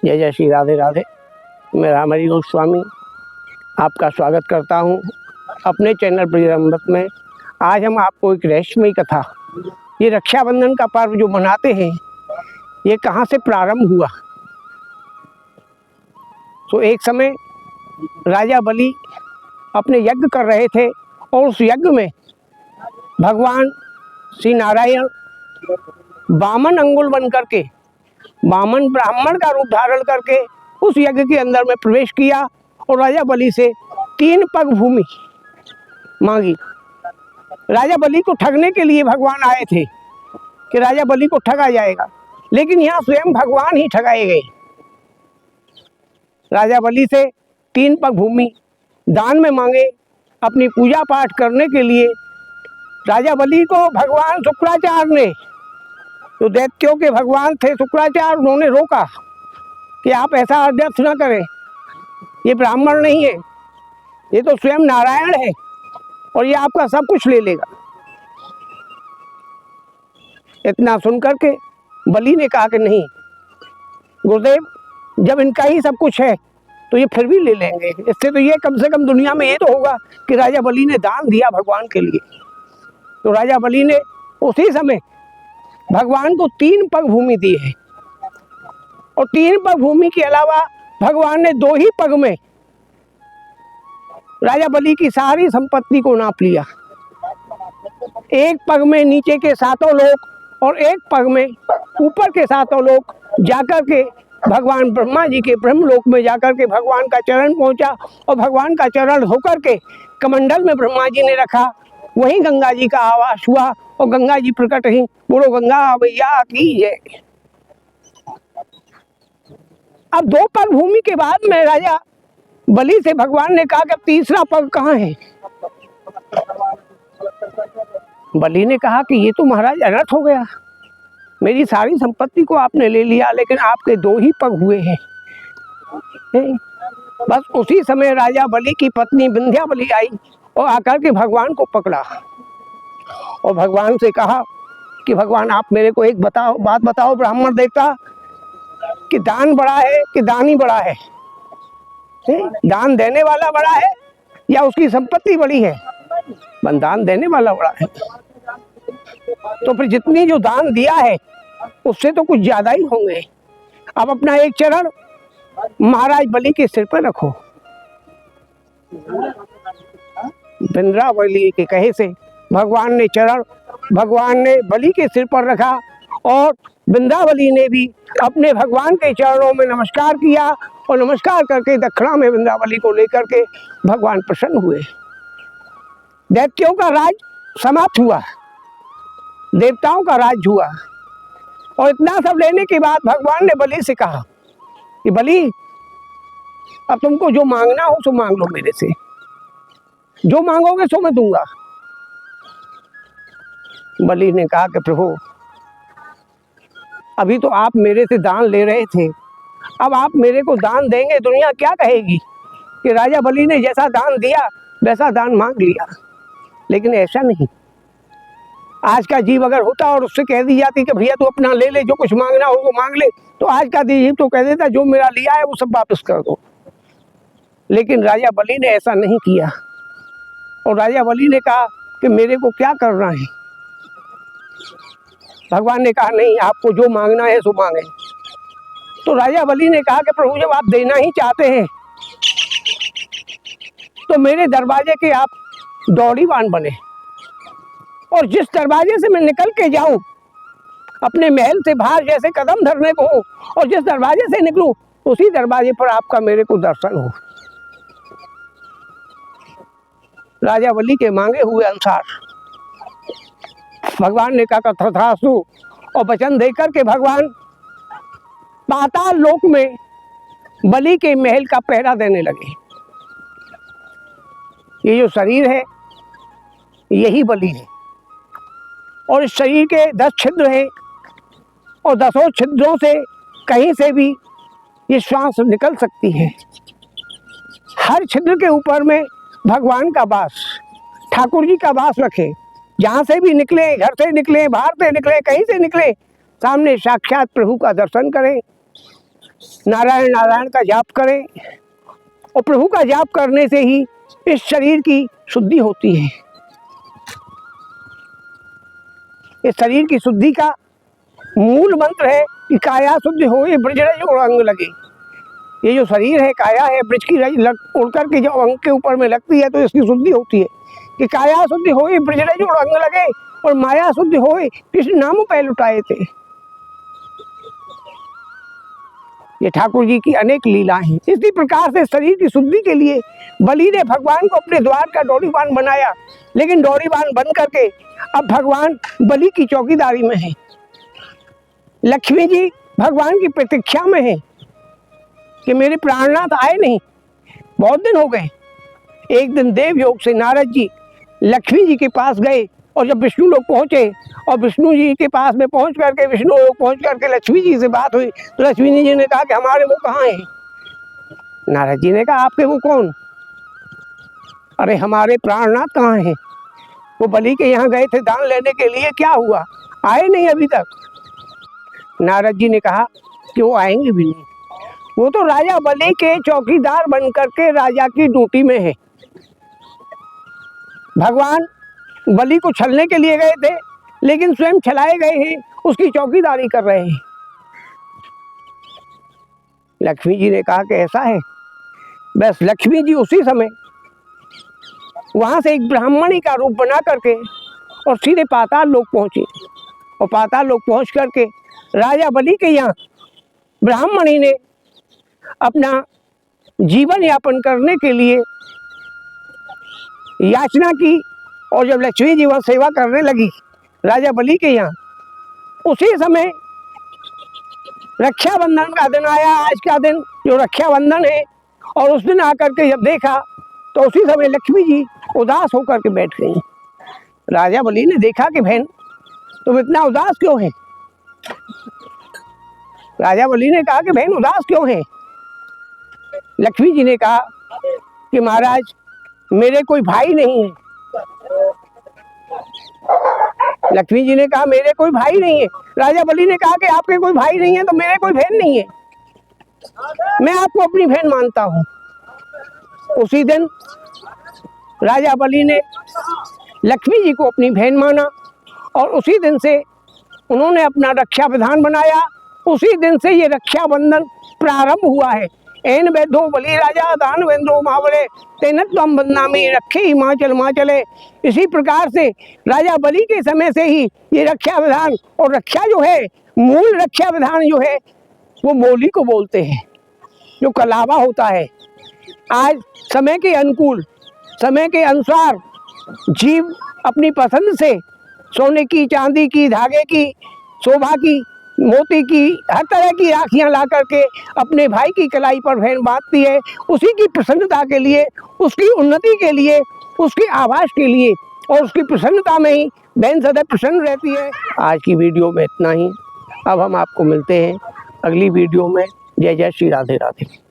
जय जय श्री राधे राधे। मैं रामहरि गोस्वामी आपका स्वागत करता हूं अपने चैनल प्रियमृत में। आज हम आपको एक रहस्यमयी कथा, ये रक्षाबंधन का पर्व जो मनाते हैं, ये कहाँ से प्रारंभ हुआ। तो एक समय राजा बलि अपने यज्ञ कर रहे थे और उस यज्ञ में भगवान श्री नारायण वामन अंगुल बन करके, वामन ब्राह्मण का रूप धारण करके उस यज्ञ के अंदर में प्रवेश किया और राजा बलि से 3 पग भूमि मांगी। राजा बलि को ठगने के लिए भगवान आए थे कि राजा बलि को ठगा जाएगा, लेकिन यहाँ स्वयं भगवान ही ठगाए गए। राजा बलि से 3 पग भूमि दान में मांगे अपनी पूजा पाठ करने के लिए। राजा बलि को भगवान शुक्राचार्य ने, जो दैत्यों के भगवान थे शुक्राचार्य, उन्होंने रोका कि आप ऐसा अध्यक्ष न करें, ये ब्राह्मण नहीं है, ये तो स्वयं नारायण है और ये आपका सब कुछ ले लेगा। इतना सुनकर के बलि ने कहा कि नहीं गुरुदेव, जब इनका ही सब कुछ है तो ये फिर भी ले लेंगे। इससे तो ये कम से कम दुनिया में ये तो होगा कि राजा बलि ने दान दिया भगवान के लिए। तो राजा बलि ने उसी समय भगवान को 3 पग भूमि दी है और 3 पग भूमि के अलावा भगवान ने 2 ही पग में राजा बलि की सारी संपत्ति को नाप लिया। 1 पग में नीचे के 7 लोक और 1 पग में ऊपर के 7 लोक जाकर के भगवान ब्रह्मा जी के ब्रह्मलोक में जाकर के भगवान का चरण पहुंचा और भगवान का चरण होकर के कमंडल में ब्रह्मा जी ने रखा। वहीं गंगा जी का आवास हुआ और गंगा जी प्रकट ही। बोलो गंगा मैया की जय। अब 2 पग भूमि के बाद में राजा बलि से भगवान ने कहा कि अब तीसरा पग कहाँ है। बलि ने कहा कि ये तो महाराज अनर्थ हो गया, मेरी सारी संपत्ति को आपने ले लिया, लेकिन आपके 2 ही पग हुए हैं। बस उसी समय राजा बलि की पत्नी विंध्या बलि आई और आकर के भगवान को पकड़ा और भगवान से कहा कि भगवान आप मेरे को एक बात बताओ ब्राह्मण देवता, कि दान बड़ा है कि दानी बड़ा है? दान देने वाला बड़ा है या उसकी संपत्ति बड़ी है? दान देने वाला बड़ा है। तो फिर जितनी जो दान दिया है उससे तो कुछ ज्यादा ही होंगे। अब अपना एक चरण महाराज बलि के सिर पर रखो। विंध्या बलि के कहे से भगवान ने बलि के सिर पर रखा और विंध्यावली ने भी अपने भगवान के चरणों में नमस्कार किया और नमस्कार करके दक्षिणा में विंध्यावली को लेकर के भगवान प्रसन्न हुए। दैत्यों का राज समाप्त हुआ, देवताओं का राज हुआ। और इतना सब लेने के बाद भगवान ने बलि से कहा कि बलि, अब तुमको जो मांगना हो सो मांग लो मेरे से, जो मांगोगे सो मैं दूंगा। बलि ने कहा कि प्रभु, अभी तो आप मेरे से दान ले रहे थे, अब आप मेरे को दान देंगे, दुनिया क्या कहेगी कि राजा बलि ने जैसा दान दिया वैसा दान मांग लिया। लेकिन ऐसा नहीं, आज का जीव अगर होता और उससे कह दी जाती कि भैया तू अपना ले ले, जो कुछ मांगना हो वो मांग ले, तो आज का जीव तो कह देता जो मेरा लिया है वो सब वापस कर दो। लेकिन राजा बलि ने ऐसा नहीं किया और राजा बलि ने कहा कि मेरे को क्या करना है। भगवान ने कहा नहीं, आपको जो मांगना है सो मांगे। तो राजा बलि ने कहा कि प्रभु, जब आप देना ही चाहते हैं तो मेरे दरवाजे के आप दौड़ीवान बने और जिस दरवाजे से मैं निकल के जाऊं, अपने महल से बाहर जैसे कदम धरने को हो और जिस दरवाजे से निकलूं उसी दरवाजे पर आपका मेरे को दर्शन हो। राजा बलि के मांगे हुए अनुसार भगवान ने कहा तथास्तु और वचन देकर के भगवान पाताल लोक में बलि के महल का पहरा देने लगे। ये जो शरीर है यही बलि है और इस शरीर के 10 छिद्र हैं और 10 छिद्रों से कहीं से भी ये श्वास निकल सकती है। हर छिद्र के ऊपर में भगवान का वास, ठाकुर जी का वास रखे। जहाँ से भी निकले, घर से निकले, बाहर से निकले, कहीं से निकले, सामने साक्षात प्रभु का दर्शन करें। नारायण नारायण का जाप करें, और प्रभु का जाप करने से ही इस शरीर की शुद्धि होती है। इस शरीर की शुद्धि का मूल मंत्र है कि काया शुद्ध हो ये ब्रजरज और अंग लगे। ये जो शरीर है, काया है, ब्रज की रज उड़ करके जब अंग के ऊपर में लगती है तो इसकी शुद्धि होती है कि काया शुद्ध हो ये ब्रजरज और अंग लगे, और माया शुद्ध हो कृष्ण नाम पे लुटाए थे। ये ठाकुर जी की अनेक लीलाएं हैं। इसी प्रकार से शरीर की शुद्धि के लिए बलि ने भगवान को अपने द्वार का डोरीवान बनाया, लेकिन डोरीवान बन करके अब भगवान बलि की चौकीदारी में है। लक्ष्मी जी भगवान की प्रतीक्षा में है कि मेरे प्राणनाथ आए नहीं, बहुत दिन हो गए। एक दिन देवयोग से नारद जी लक्ष्मी जी के पास गए, और जब विष्णु लोग पहुंचे और विष्णु जी के पास में पहुंच करके विष्णु लोग पहुंच करके लक्ष्मी जी से बात हुई, तो लक्ष्मी जी ने कहा कि हमारे वो कहाँ हैं? नारद जी ने कहा आपके वो कौन? अरे हमारे प्राणनाथ कहाँ हैं? वो बलि के यहाँ गए थे दान लेने के लिए, क्या हुआ? आए नहीं अभी तक। नारद जी ने कहा कि वो आएंगे भी नहीं, वो तो राजा बलि के चौकीदार बन करके राजा की ड्यूटी में है। भगवान बलि को छलने के लिए गए थे, लेकिन स्वयं छलाए गए हैं, उसकी चौकीदारी कर रहे हैं। लक्ष्मी जी ने कहा कि ऐसा है। बस लक्ष्मी जी उसी समय वहां से एक ब्राह्मणी का रूप बना करके और सीधे पाताल लोक पहुंची, और पाताल लोक पहुंच करके राजा बलि के यहाँ ब्राह्मणी ने अपना जीवन यापन करने के लिए याचना की, और जब लक्ष्मी जी वह सेवा करने लगी राजा बलि के यहाँ, उसी समय रक्षाबंधन का दिन आया। आज का दिन जो रक्षाबंधन है, और उस दिन आकर के जब देखा तो उसी समय लक्ष्मी जी उदास होकर के बैठ गई। राजा बलि ने देखा कि बहन तुम इतना उदास क्यों है? राजा बलि ने कहा कि बहन उदास क्यों है? लक्ष्मी जी ने कहा कि महाराज मेरे कोई भाई नहीं है। लक्ष्मी जी ने कहा मेरे कोई भाई नहीं है। राजा बलि ने कहा कि आपके कोई भाई नहीं है तो मेरे कोई बहन नहीं है, मैं आपको अपनी बहन मानता हूँ। उसी दिन राजा बलि ने लक्ष्मी जी को अपनी बहन माना, और उसी दिन से उन्होंने अपना रक्षा विधान बनाया। उसी दिन से ये रक्षाबंधन प्रारंभ हुआ है। एन वैधो बलि राजा दान वेंद्रो महावरे तेनत्वम बदनामी रखे हिमाचल माचले। इसी प्रकार से राजा बलि के समय से ही ये रक्षा विधान, और रक्षा जो है, मूल रक्षा विधान जो है वो मोली को बोलते हैं, जो कलावा होता है। आज समय के अनुकूल, समय के अनुसार जीव अपनी पसंद से सोने की, चांदी की, धागे की, शोभा की, मोती की, हर तरह की राखियां ला करके अपने भाई की कलाई पर बहन बांधती है, उसी की प्रसन्नता के लिए, उसकी उन्नति के लिए, उसकी आवास के लिए, और उसकी प्रसन्नता में ही बहन सदैव प्रसन्न रहती है। आज की वीडियो में इतना ही। अब हम आपको मिलते हैं अगली वीडियो में। जय जय श्री राधे राधे।